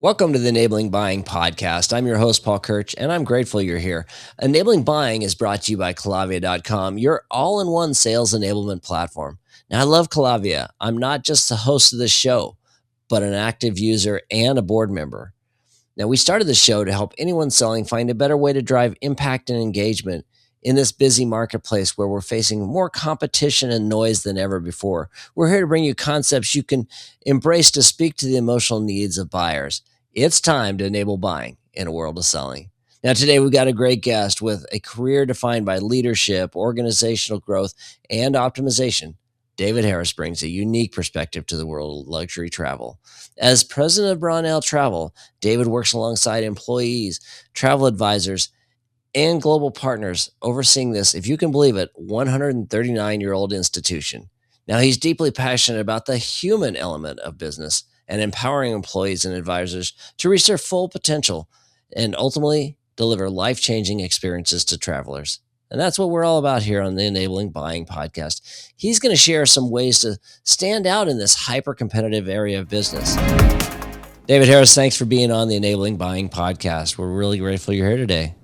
Welcome to the Enabling Buying Podcast. I'm your host, Paul Kirch, and I'm grateful you're here. Enabling Buying is brought to you by Collavia.com, your all in one sales enablement platform. Now, I love Collavia. I'm not just the host of this show, but an active user and a board member. Now, we started the show to help anyone selling find a better way to drive impact and engagement in this busy marketplace where we're facing more competition and noise than ever before. We're here to bring you concepts you can embrace to speak to the emotional needs of buyers. It's time to enable buying in a world of selling. Now, today we've got a great guest with a career defined by leadership, organizational growth, and optimization. David Harris brings a unique perspective to the world of luxury travel. As president of Brownell Travel, David works alongside employees, travel advisors, and global partners overseeing this, if you can believe it, 139-year-old institution. Now, he's deeply passionate about the human element of business and empowering employees and advisors to reach their full potential and ultimately deliver life-changing experiences to travelers. And that's what we're all about here on the Enabling Buying Podcast. He's going to share some ways to stand out in this hyper-competitive area of business. David Harris, thanks for being on the Enabling Buying Podcast. We're really grateful you're here today.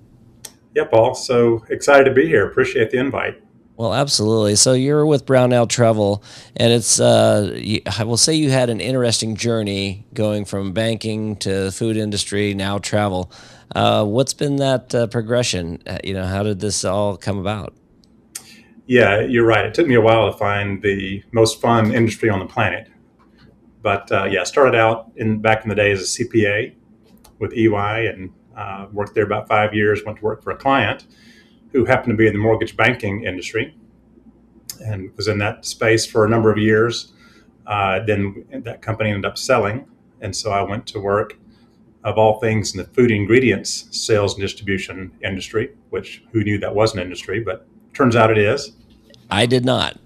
Yeah, Paul. So excited to be here. Appreciate the invite. Well, absolutely. So you're with Brownell Travel, and it's I will say you had an interesting journey going from banking to the food industry, now travel. What's been that progression? How did this all come about? Yeah, you're right. It took me a while to find the most fun industry on the planet. But yeah, started out back in the day as a CPA with EY and worked there about 5 years. Went to work for a client who happened to be in the mortgage banking industry and was in that space for a number of years. Then that company ended up selling. And so I went to work, of all things, in the food ingredients sales and distribution industry, which who knew that was an industry, but turns out it is. I did not.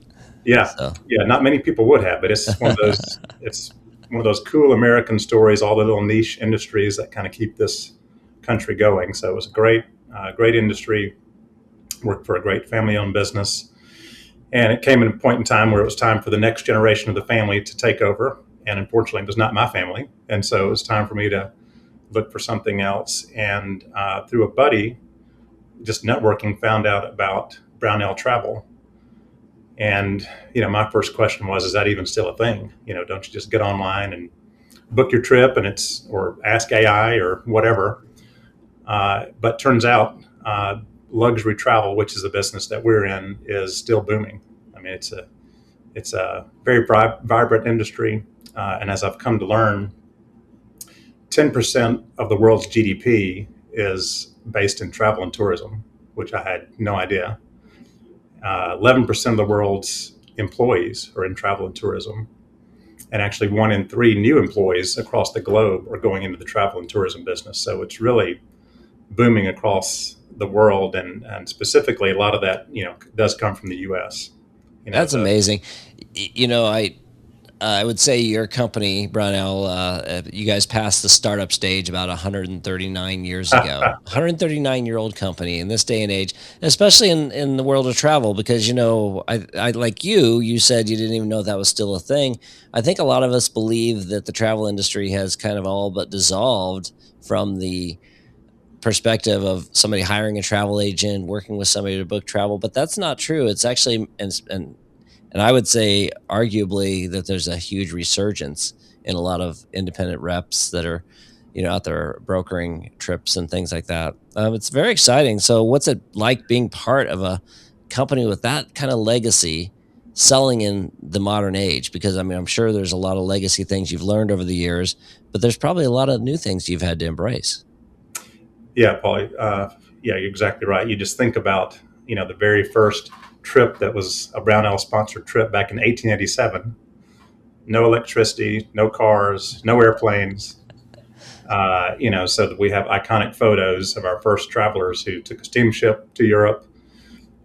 Yeah. So Yeah. Not many people would have, but it's one of those cool American stories, all the little niche industries that kind of keep this country going. So it was a great industry, worked for a great family owned business. And it came in a point in time where it was time for the next generation of the family to take over. And unfortunately, it was not my family. And so it was time for me to look for something else. And through a buddy, just networking, found out about Brownell Travel. And, my first question was, is that even still a thing? Don't you just get online and book your trip or ask AI or whatever? But turns out luxury travel, which is the business that we're in, is still booming. I mean, it's a very vibrant industry. And as I've come to learn, 10% of the world's GDP is based in travel and tourism, which I had no idea. 11% of the world's employees are in travel and tourism. And actually 1 in 3 new employees across the globe are going into the travel and tourism business. So it's really booming across the world. And specifically, a lot of that, does come from the U.S. that's amazing. I would say your company, Brownell, you guys passed the startup stage about 139 years ago. 139-year-old company in this day and age, especially in the world of travel, because, I like you said you didn't even know that was still a thing. I think a lot of us believe that the travel industry has kind of all but dissolved from the perspective of somebody hiring a travel agent, working with somebody to book travel, but that's not true. It's actually, and I would say arguably that there's a huge resurgence in a lot of independent reps that are, out there brokering trips and things like that. It's very exciting. So what's it like being part of a company with that kind of legacy selling in the modern age? Because I'm sure there's a lot of legacy things you've learned over the years, but there's probably a lot of new things you've had to embrace. Yeah, Paul. Yeah, you're exactly right. You just think about, the very first trip that was a Brownell sponsored trip back in 1887. No electricity, no cars, no airplanes. So that we have iconic photos of our first travelers who took a steamship to Europe,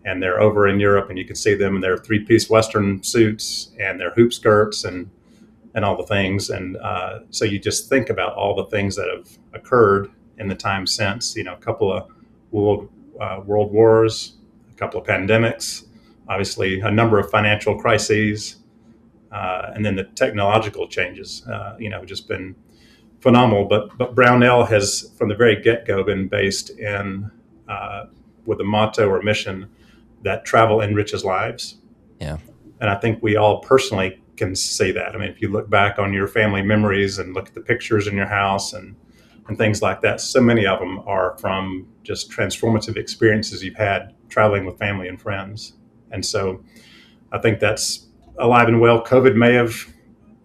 and they're over in Europe, and you can see them in their three-piece Western suits and their hoop skirts and all the things. And so you just think about all the things that have occurred in the time since. A couple of world wars, a couple of pandemics, obviously a number of financial crises, and then the technological changes. Just been phenomenal. But Brownell has, from the very get go, been based in with the motto or mission that travel enriches lives. Yeah. And I think we all personally can see that. I mean, if you look back on your family memories and look at the pictures in your house and things like that, so many of them are from just transformative experiences you've had traveling with family and friends. And so I think that's alive and well. COVID may have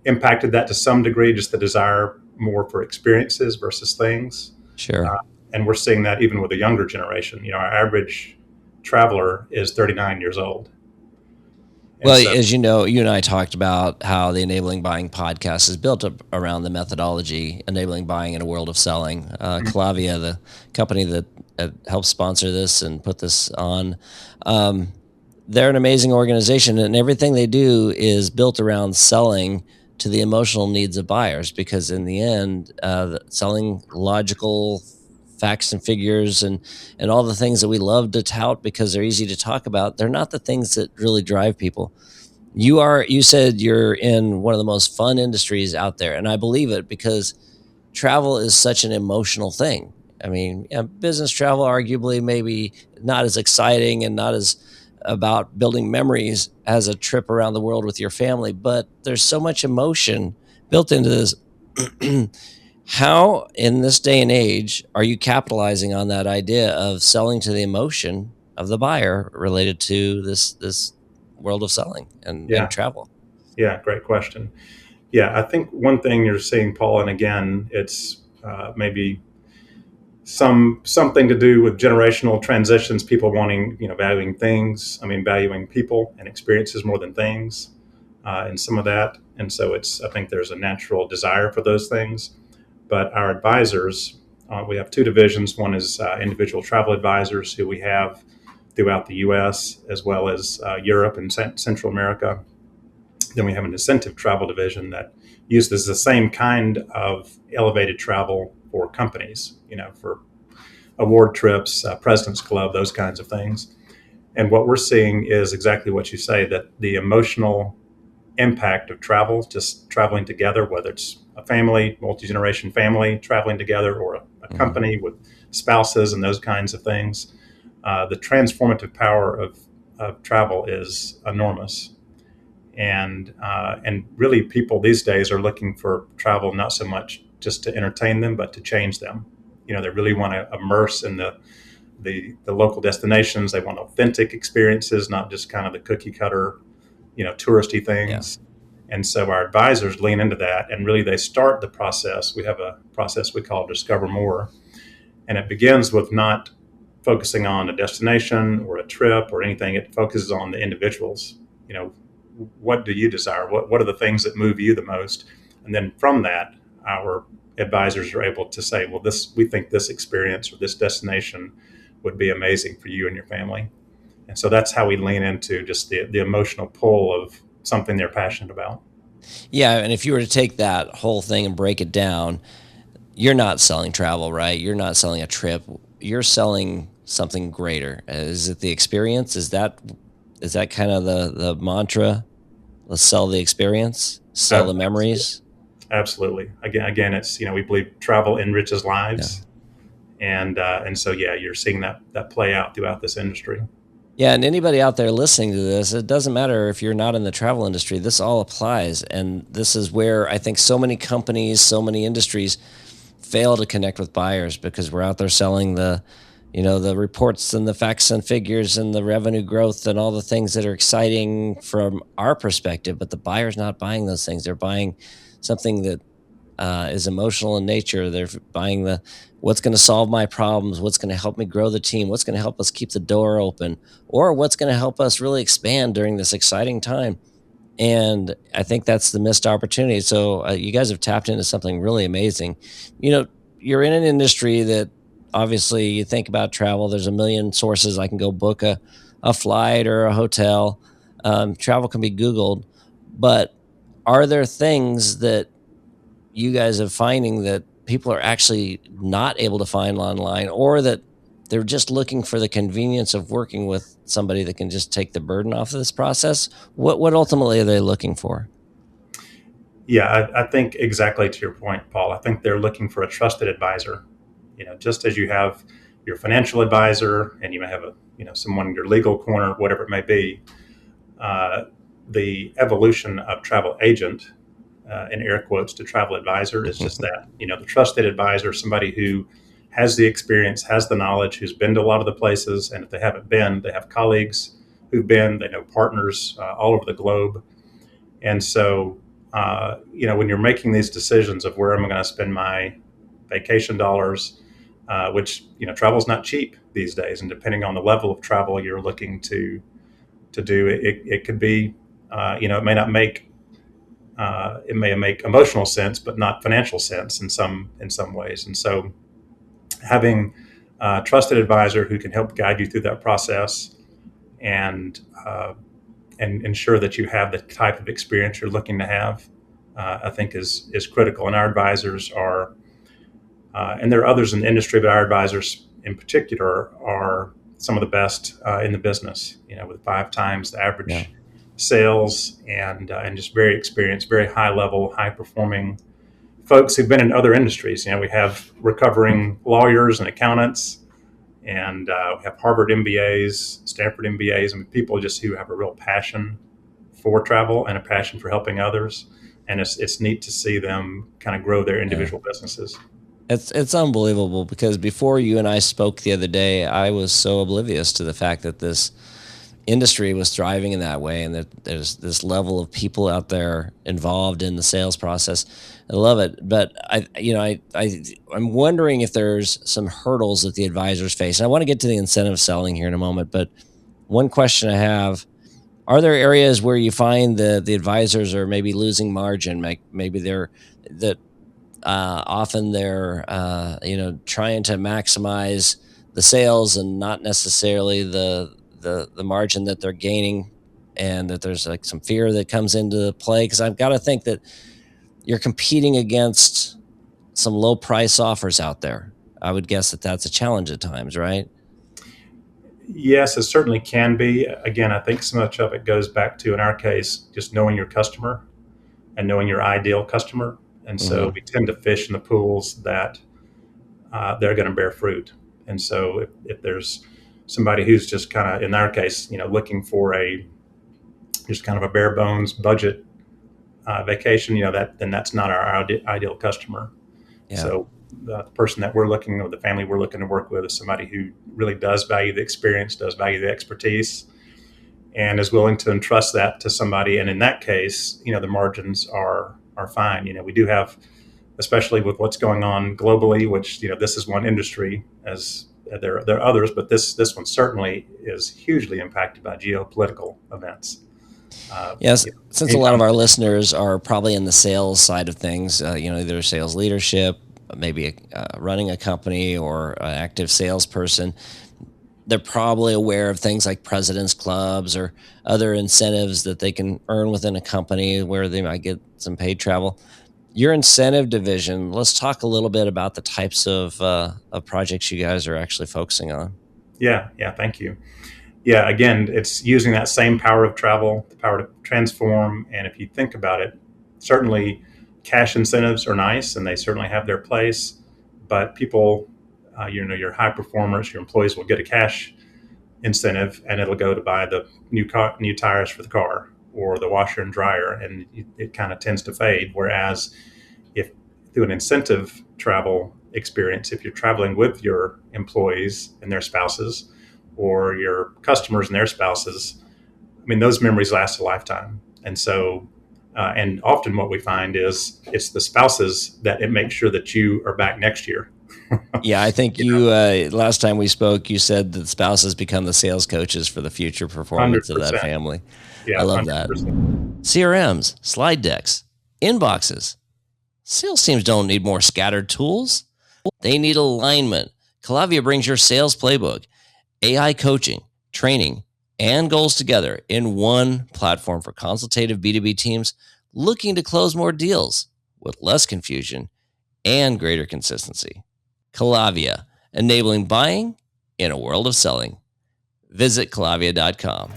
impacted that to some degree, just the desire more for experiences versus things. Sure. And we're seeing that even with the younger generation. You know, our average traveler is 39 years old. And Well, so, as you know, you and I talked about how the Enabling Buying podcast is built up around the methodology, enabling buying in a world of selling. Collavia, the company that helped sponsor this and put this on, um, they're an amazing organization, and everything they do is built around selling to the emotional needs of buyers. Because in the end, selling logical facts and figures and all the things that we love to tout because they're easy to talk about, they're not the things that really drive people. You said you're in one of the most fun industries out there, and I believe it because travel is such an emotional thing. I mean, yeah, business travel arguably maybe not as exciting and not as about building memories as a trip around the world with your family, but there's so much emotion built into this. How, in this day and age, are you capitalizing on that idea of selling to the emotion of the buyer related to this world of selling and yeah, travel? yeah, great question. Yeah, I think one thing you're seeing, Paul, and again, it's maybe something to do with generational transitions. People wanting, valuing things. I mean, valuing people and experiences more than things, and some of that. And so I think there's a natural desire for those things. But our advisors, we have two divisions. One is individual travel advisors who we have throughout the U.S. as well as Europe and Central America. Then we have an incentive travel division that uses the same kind of elevated travel for companies, for award trips, President's Club, those kinds of things. And what we're seeing is exactly what you say, that the emotional impact of travel, just traveling together, whether it's a family, multi-generation family traveling together, or a Mhm. company with spouses and those kinds of things, the transformative power of travel is enormous. And really, people these days are looking for travel not so much just to entertain them, but to change them. They really want to immerse in the local destinations. They want authentic experiences, not just kind of the cookie cutter, touristy Yeah. things. And so our advisors lean into that, and really they start the process. We have a process we call Discover More, and it begins with not focusing on a destination or a trip or anything. It focuses on the individuals. You know, what do you desire? What are the things that move you the most? And then from that, our advisors are able to say, well, we think this experience or this destination would be amazing for you and your family. And so that's how we lean into just the emotional pull of something they're passionate about. Yeah, and if you were to take that whole thing and break it down, you're not selling travel, right? You're not selling a trip. You're selling something greater. Is it the experience? Is that kind of the mantra? Let's sell the experience, sell the Absolutely. memories. Again, it's we believe travel enriches Yeah. lives, and so yeah, you're seeing that play out throughout this industry. Yeah, and anybody out there listening to this, it doesn't matter if you're not in the travel industry, this all applies. And this is where I think so many companies, so many industries fail to connect with buyers because we're out there selling the reports and the facts and figures and the revenue growth and all the things that are exciting from our perspective, but the buyer's not buying those things. They're buying something that is emotional in nature. They're buying what's going to solve my problems, what's going to help me grow the team, what's going to help us keep the door open, or what's going to help us really expand during this exciting time. And I think that's the missed opportunity. So you guys have tapped into something really amazing. You know, you're in an industry that obviously you think about travel. There's a million sources. I can go book a flight or a hotel. Travel can be Googled, but are there things that you guys are finding that people are actually not able to find online, or that they're just looking for the convenience of working with somebody that can just take the burden off of this process? What ultimately are they looking for? Yeah, I think exactly to your point, Paul. I think they're looking for a trusted advisor. Just as you have your financial advisor, and you may have someone in your legal corner, whatever it may be. Uh, the evolution of travel agent, in air quotes, to travel advisor is just that. The trusted advisor, somebody who has the experience, has the knowledge, who's been to a lot of the places, and if they haven't been, they have colleagues who've been. They know partners all over the globe, and so when you're making these decisions of where am I going to spend my vacation dollars, which travel's not cheap these days, and depending on the level of travel you're looking to do, it could be, it may not make it may make emotional sense, but not financial sense in some ways. And so, having a trusted advisor who can help guide you through that process and and ensure that you have the type of experience you're looking to have, I think is critical. And our advisors are, and there are others in the industry, but our advisors in particular are some of the best in the business. With 5 times the Yeah. average sales, and just very experienced, very high level, high performing folks who've been in other industries. We have recovering lawyers and accountants, and we have Harvard MBAs, Stanford MBAs, and people just who have a real passion for travel and a passion for helping others. And it's neat to see them kind of grow their Yeah. individual businesses. It's unbelievable because before you and I spoke the other day, I was so oblivious to the fact that this industry was thriving in that way, and that there's this level of people out there involved in the sales process. I love it, but I'm wondering if there's some hurdles that the advisors face. And I want to get to the incentive selling here in a moment, but one question I have: are there areas where you find the advisors are maybe losing margin? Maybe they're that often they're trying to maximize the sales and not necessarily the margin that they're gaining, and that there's like some fear that comes into play, because I've got to think that you're competing against some low price offers out there. I would guess that that's a challenge at times, right? Yes, it certainly can be. Again, I think so much of it goes back to, in our case, just knowing your customer and knowing your ideal customer. And so Hmm. we tend to fish in the pools that they're going to bear fruit. And so if there's somebody who's just kind of, in our case, looking for a just kind of a bare bones budget vacation, then that's not our ideal customer. Yeah. So the person that we're looking, or the family we're looking to work with, is somebody who really does value the experience, does value the expertise, and is willing to entrust that to somebody. And in that case, the margins are fine. We do have, especially with what's going on globally, which this is one industry, as there are others, but this one certainly is hugely impacted by geopolitical events. Yes, since a lot Anytime, of our listeners are probably in the sales side of things, either sales leadership, maybe running a company, or an active salesperson, they're probably aware of things like president's clubs or other incentives that they can earn within a company where they might get some paid travel. Your incentive division, let's talk a little bit about the types of projects you guys are actually focusing on. yeah, thank you. Yeah, again, it's using that same power of travel, the power to transform. And if you think about it, certainly cash incentives are nice, and they certainly have their place. But people, your high performers, your employees will get a cash incentive, and it'll go to buy the new tires for the car, or the washer and dryer, and it kind of tends to fade. Whereas if through an incentive travel experience, if you're traveling with your employees and their spouses, or your customers and their spouses, I mean, those memories last a lifetime. And so, and often what we find is it's the spouses that it makes sure that you are back next year. Yeah, I think You know, you last time we spoke, you said that spouses become the sales coaches for the future hundred performance of that percent. family. I Yeah, love hundred that. percent. CRMs, slide decks, inboxes. Sales teams don't need more scattered tools. They need alignment. Collavia brings your sales playbook, AI coaching, training, and goals together in one platform for consultative B2B teams looking to close more deals with less confusion and greater consistency. Collavia, enabling buying in a world of selling. Visit Collavia.com.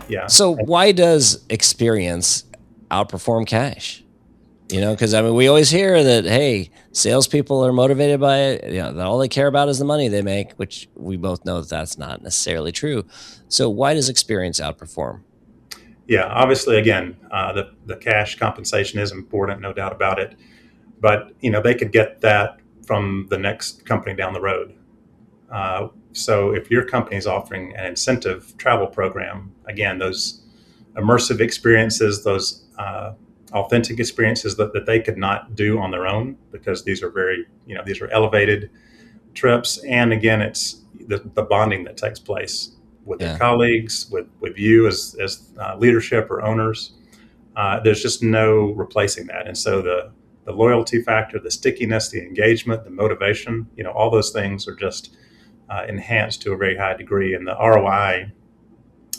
Yeah. So, why does experience outperform cash? Because I mean, we always hear that, hey, salespeople are motivated by it. All they care about is the money they make, which we both know that that's not necessarily true. So, why does experience outperform? Yeah, obviously, again, the cash compensation is important, no doubt about it. But they could get that from the next company down the road. So if your company is offering an incentive travel program, again, those immersive experiences, those authentic experiences that they could not do on their own, because these are these are elevated trips. And again, it's the bonding that takes place with their Yeah. colleagues, with you as leadership or owners. There's just no replacing that. And so the loyalty factor, the stickiness, the engagement, the motivation, all those things are just enhanced to a very high degree. And the ROI,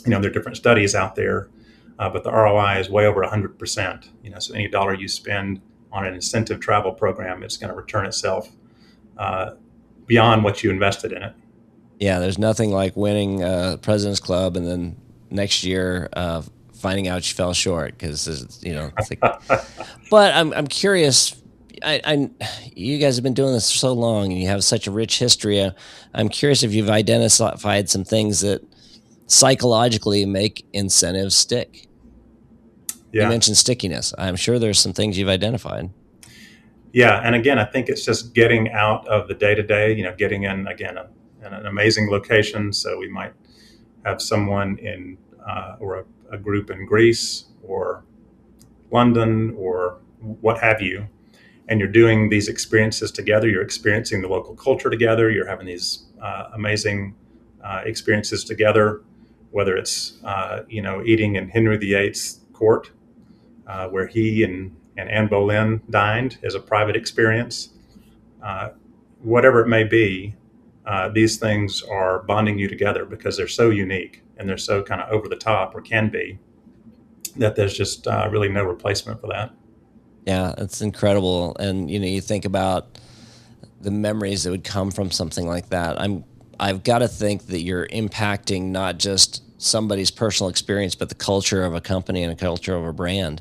there are different studies out there, but the ROI is way over 100%. So any dollar you spend on an incentive travel program, it's going to return itself uh, beyond what you invested in it. Yeah, there's nothing like winning President's Club and then next year finding out you fell short because it's like. But I'm curious. I you guys have been doing this for so long and you have such a rich history. I'm curious if you've identified some things that psychologically make incentives stick. You Yeah. mentioned stickiness. I'm sure there's some things you've identified. Yeah. And again, I think it's just getting out of the day to day, getting in, again, an amazing location. So we might have someone in, or a group in Greece or London or what have you, and you're doing these experiences together. You're experiencing the local culture together. You're having these amazing experiences together, whether it's eating in Henry VIII's court, where he and Anne Boleyn dined as a private experience. Uh, Whatever it may be, these things are bonding you together because they're so unique and they're so kind of over the top, or can be, that there's just really no replacement for that. Yeah, it's incredible. And you think about the memories that would come from something like that. I've got to think that you're impacting not just somebody's personal experience, but the culture of a company and a culture of a brand,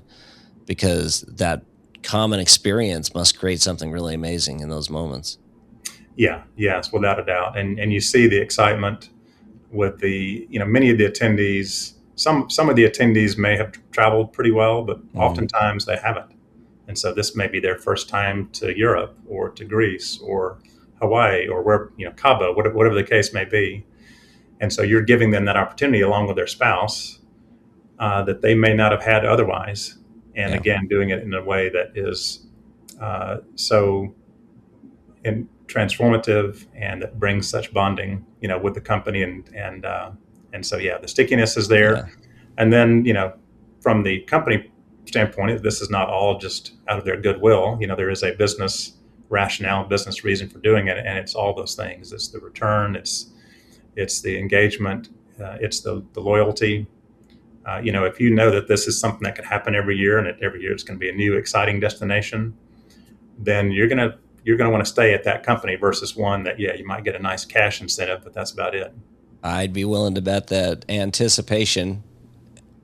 because that common experience must create something really amazing in those moments. Yeah, yes, without a doubt. And you see the excitement with the many of the attendees. Some of the attendees may have traveled pretty well, but Mhm. oftentimes they haven't. And so this may be their first time to Europe or to Greece or Hawaii or where Cabo, whatever the case may be. And so you're giving them that opportunity along with their spouse that they may not have had otherwise. And Yeah, again, doing it in a way that is so transformative and that brings such bonding, with the company. And so yeah, the stickiness is there. yeah, And then from the company standpoint, this is not all just out of their goodwill. There is a business rationale, business reason for doing it, and it's all those things. It's the return, it's the engagement, it's the loyalty. If you know that this is something that could happen every year, and every year it's going to be a new exciting destination, then you're gonna want to stay at that company versus one that, yeah, you might get a nice cash incentive, but that's about it. I'd be willing to bet that anticipation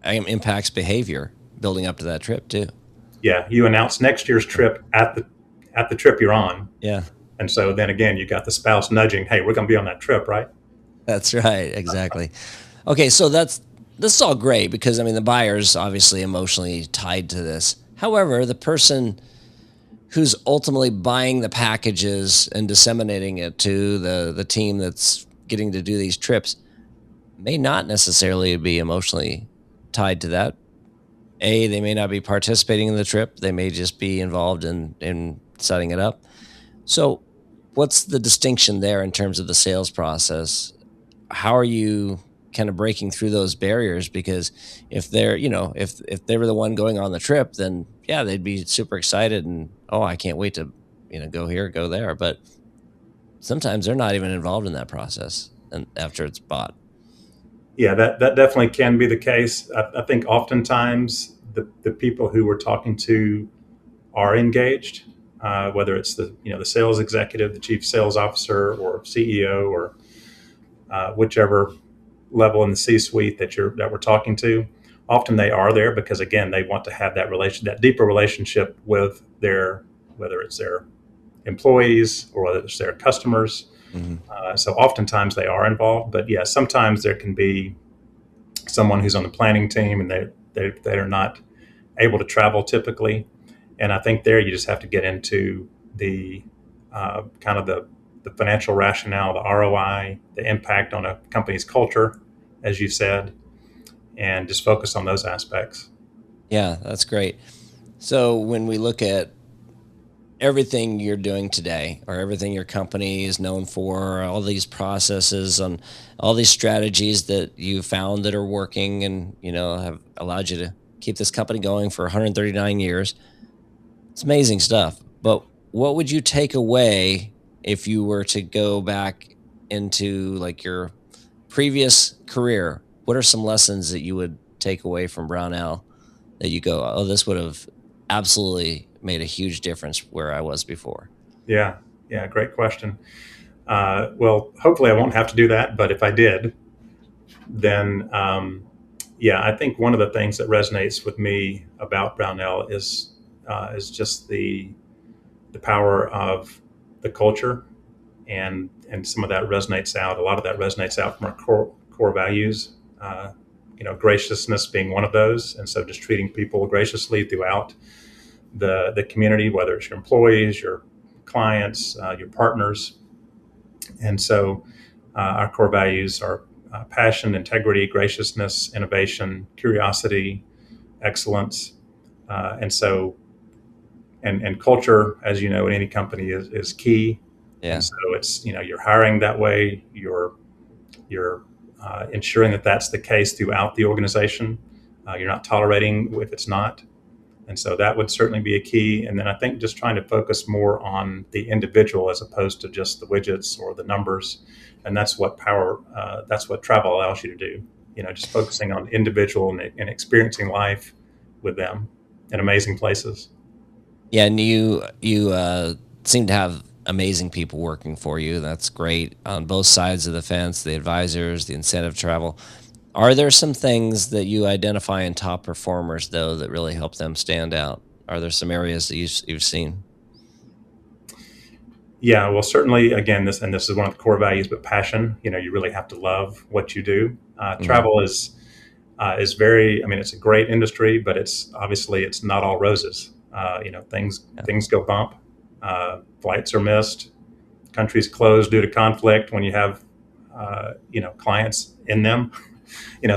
impacts behavior building up to that trip too. Yeah, you announce next year's trip at the trip you're on, Yeah, and so then again you got the spouse nudging, hey, we're going to be on that trip, right? that's right. Exactly. Okay, so this is all great because I mean the buyer's obviously emotionally tied to this. However, the person who's ultimately buying the packages and disseminating it to the team that's getting to do these trips may not necessarily be emotionally tied to that. They may not be participating in the trip. They may just be involved in setting it up. So, what's the distinction there in terms of the sales process? How are you kind of breaking through those barriers? Because if they're, if they were the one going on the trip, then yeah, they'd be super excited and oh, I can't wait to, go here, go there. But sometimes they're not even involved in that process, and after it's bought. Yeah, that definitely can be the case. I think oftentimes the people who we're talking to are engaged, whether it's the sales executive, the chief sales officer, or CEO, or whichever level in the C-suite that we're talking to. often they are there because again they want to have that deeper relationship with their, whether it's their employees or whether it's their customers. Hmm. So oftentimes they are involved, but yeah, sometimes there can be someone who's on the planning team and they're not able to travel typically. And I think there you just have to get into the kind of the financial rationale, the ROI, the impact on a company's culture, as you said, and just focus on those aspects. Yeah, that's great. So when we look at everything you're doing today, or everything your company is known for, all these processes and all these strategies that you found that are working and, have allowed you to keep this company going for 139 years. It's amazing stuff. But what would you take away if you were to go back into like your previous career? What are some lessons that you would take away from Brownell that you go, "Oh, this would have absolutely made a huge difference where I was before"? Yeah, yeah, great question. Well, hopefully I won't have to do that, but if I did, then yeah, I think one of the things that resonates with me about Brownell is just the power of the culture, and some of that resonates out. A lot of that resonates out from our core values. Graciousness being one of those, and so just treating people graciously throughout the community, whether it's your employees, your clients, your partners. And so our core values are passion, integrity, graciousness, innovation, curiosity, excellence. And so, and culture, as you know, in any company is key. And Yeah. so it's, you're hiring that way, you're ensuring that that's the case throughout the organization. You're not tolerating if it's not. And so that would certainly be a key. And then I think just trying to focus more on the individual as opposed to just the widgets or the numbers. And that's what travel allows you to do. Just focusing on individual and experiencing life with them in amazing places. Yeah, and you seem to have amazing people working for you. That's great on both sides of the fence, the advisors, the incentive travel. Are there some things that you identify in top performers though that really help them stand out? Are there some areas that you've seen? Yeah, well, certainly, again, this is one of the core values, but passion. You really have to love what you do. Hmm. Travel is very. I mean, it's a great industry, but it's not all roses. Yeah. Things go bump. Flights are missed. Countries closed due to conflict when you have clients in them.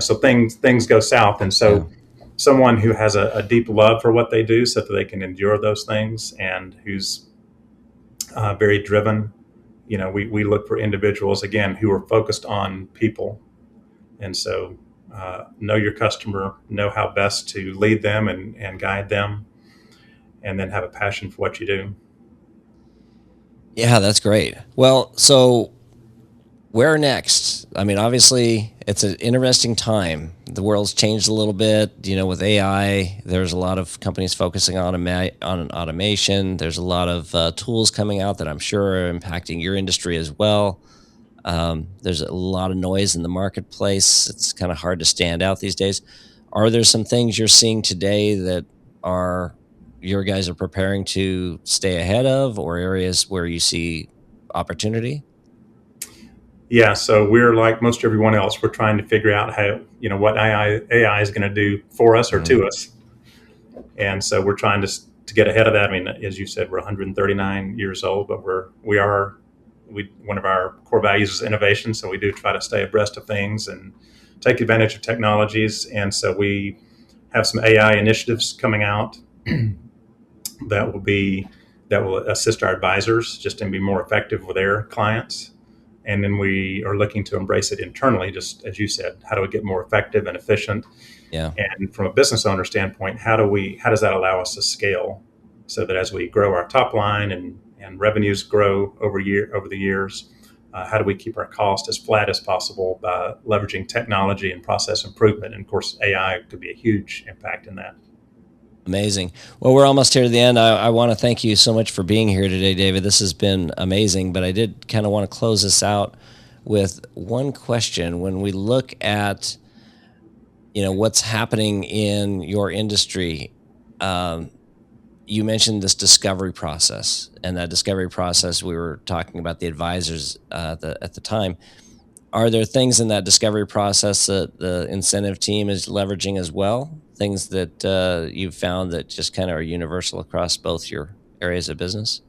So things go south, and Yeah. so someone who has a deep love for what they do, so that they can endure those things, and who's very driven. We look for individuals again who are focused on people, and so know your customer, know how best to lead them and guide them, and then have a passion for what you do. Yeah, that's great. Well, so where next? I mean, obviously, it's an interesting time. The world's changed a little bit, with AI. There's a lot of companies focusing on on automation. There's a lot of tools coming out that I'm sure are impacting your industry as well. There's a lot of noise in the marketplace. It's kind of hard to stand out these days. Are there some things you're seeing today that are your guys are preparing to stay ahead of, or areas where you see opportunity? Yeah, so we're like most everyone else. We're trying to figure out how, what AI is going to do for us or Mhm. to us, and so we're trying to get ahead of that. I mean, as you said, we're 139 years old, but we one of our core values is innovation, so we do try to stay abreast of things and take advantage of technologies. And so we have some AI initiatives coming out that will be that will assist our advisors just and be more effective with their clients. And then we are looking to embrace it internally, just as you said. How do we get more effective and efficient? Yeah. And from a business owner standpoint, how does that allow us to scale so that as we grow our top line and revenues grow over the years, how do we keep our cost as flat as possible by leveraging technology and process improvement? And of course, AI could be a huge impact in that. Amazing. Well, we're almost here to the end. I want to thank you so much for being here today, David. This has been amazing, but I did kind of want to close this out with one question. When we look at what's happening in your industry. Um, you mentioned this discovery process, and that discovery process, we were talking about the advisors at the time. Are there things in that discovery process that the incentive team is leveraging as well? Things that you've found that just kind of are universal across both your areas of business?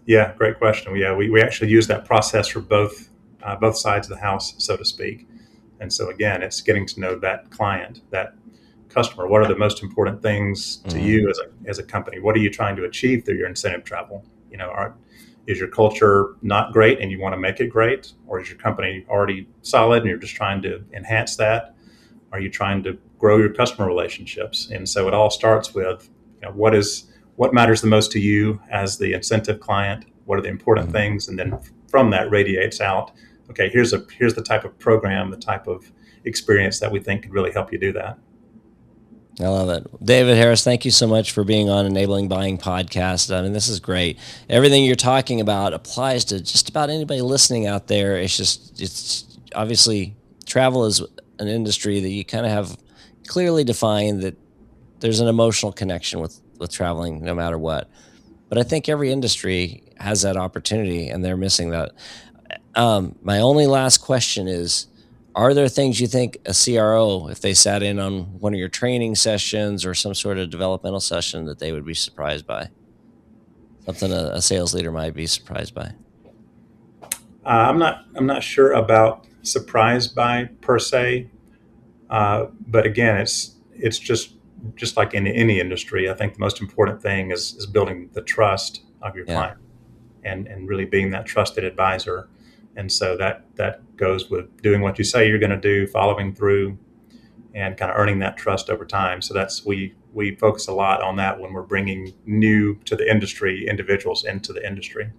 Yeah, great question. Yeah, we actually use that process for both sides of the house, so to speak. And so again, it's getting to know that client, that customer. What are the most important things to Hmm. you as a company? What are you trying to achieve through your incentive travel? Is your culture not great and you want to make it great, or is your company already solid and you're just trying to enhance that? Are you trying to grow your customer relationships? And so it all starts with, what matters the most to you as the incentive client? What are the important Hmm. things? And then from that radiates out. Okay, here's the type of program, the type of experience that we think could really help you do that. I love it. David Harris, thank you so much for being on Enabling Buying Podcast. I mean, this is great. Everything you're talking about applies to just about anybody listening out there. It's obviously travel is an industry that you kind of have clearly defined that there's an emotional connection with traveling no matter what. But I think every industry has that opportunity and they're missing that. My only last question is, are there things you think a CRO, if they sat in on one of your training sessions or some sort of developmental session, that they would be surprised by? Something a sales leader might be surprised by. I'm not sure about surprised by per se, but again, it's just like in any industry. I think the most important thing is building the trust of your Yeah, client and really being that trusted advisor. And so that goes with doing what you say you're going to do, following through, and kind of earning that trust over time. So that's we focus a lot on that when we're bringing new to the industry individuals into the industry.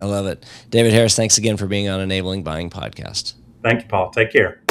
I love it. David Harris, thanks again for being on Enabling Buying Podcast. Thank you, Paul. Take care.